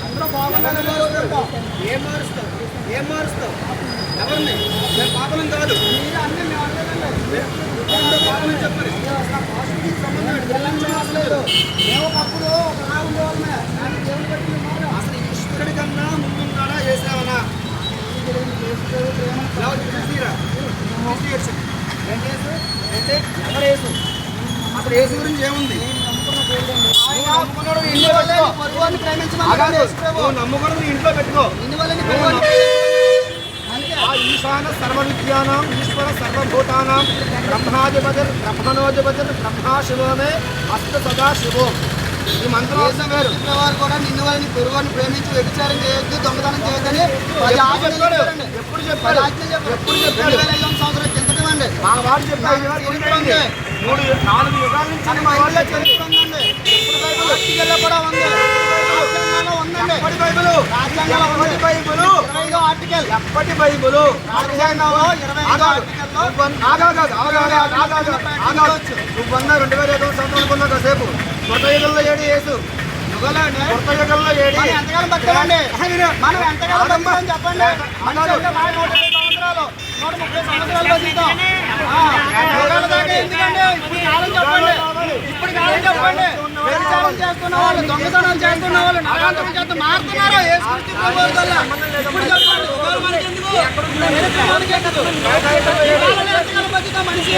అందరూ బాగుండాలని ఏం మారుస్తావు? ఏం మారుస్తావు? ఎవరిని? మేము పాపలం కాదు. పాపలం చెప్పండి. అసలు ఈశ్వరుడి కన్నా ముందున్నాడా వేసావనా? ఎవరేసు? అసలు యేసు గురించి ఏముంది? నమ్ముకున్నది ఇంట్లో పెట్టుకో. ఈశాన సర్వ విద్యానాం ఈశ్వర సర్వభూతానాం బ్రహ్మాధిపతిర్ బ్రహ్మణోధిపతిర్ బ్రహ్మా శివమే అస్త సదా శివం. ఈ మంత్రం వారు కూడా నిన్ను వాళ్ళని పొరుగుని ప్రేమించి వ్యభిచారం చేయొద్దు, దొంగతనం చేయొద్దని ఎప్పుడు చెప్పాడు? ఎప్పుడు చెప్పాడు? 2005 సంవత్సరం కిందటం అండి. మా వాడు చెప్పాడు. 4 యుగాల నుంచి మా వాళ్ళే చదువుతుందండి. ఆర్టికల్లో కూడా ఉంది, రాజ్యాంగంలో ఉందండి. ఎప్పటి బైబుల్? రాజ్యాంగంలో ఎప్పటి బైబుల్? 25వ ఆర్టికల్. ఎప్పటి బైబుల్? రాజ్యాంగంలో 25వ ఆర్టికల్లో నువ్వన్నా 2005 సంవత్సరం అనుకున్నా కాసేపు. కొత్త యుగంలో ఏడు యేసు. కొత్త యుగంలో ఏడు ఎంతకాలం బతకాలండి? మనం ఎంతకాలం బతకాలని చెప్పండి. 130 సంవత్సరాలు బతుకుతాం. ఎందుకండి ఇప్పుడు కాలం చెప్పండి. ఇప్పుడు కాలం చెప్పండి. వ్యభిచారం చేస్తున్న వాళ్ళు, దొంగతనం చేస్తున్న వాళ్ళు, నరాంతరం చేస్తూ మారుతున్నారో ఇప్పుడు చెప్పండి. బతుకుతా మనిషి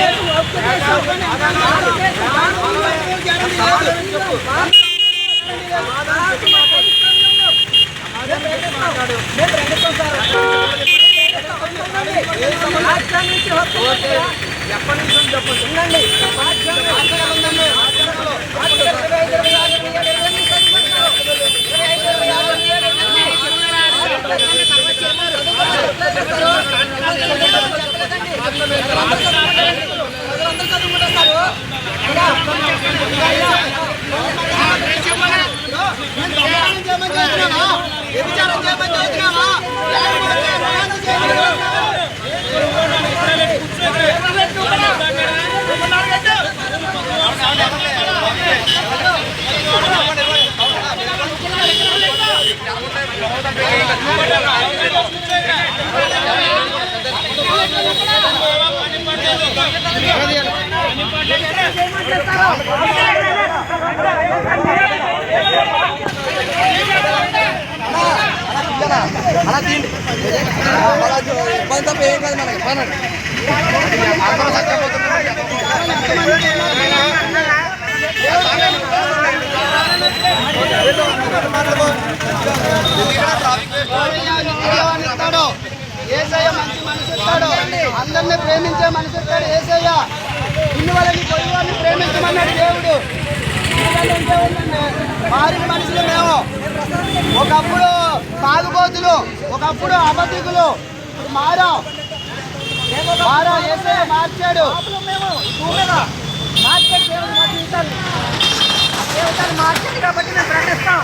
ఎప్పటి నుంచి చెప్పండి. అలా తీయండి. ఇబ్బంది తప్ప ఏం కాదు మనకి. పనండి ఏసయ్య మంచి మనసు ఇస్తాడు. అందరినీ ప్రేమించే మనసు ఇస్తాడు ఏసయ్య. ఇన్ని వాళ్ళని పొరుగుని ప్రేమించమన్నాడు దేవుడు. మారిన మనుషులు మేము. ఒకప్పుడు తాగుబోతులు, ఒకప్పుడు అబద్ధికులు. ఇప్పుడు మారా ఏసయ్య మార్చాడు. మార్చాడు కాబట్టి మేము ప్రకటిస్తాం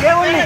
దేవుణ్ణి.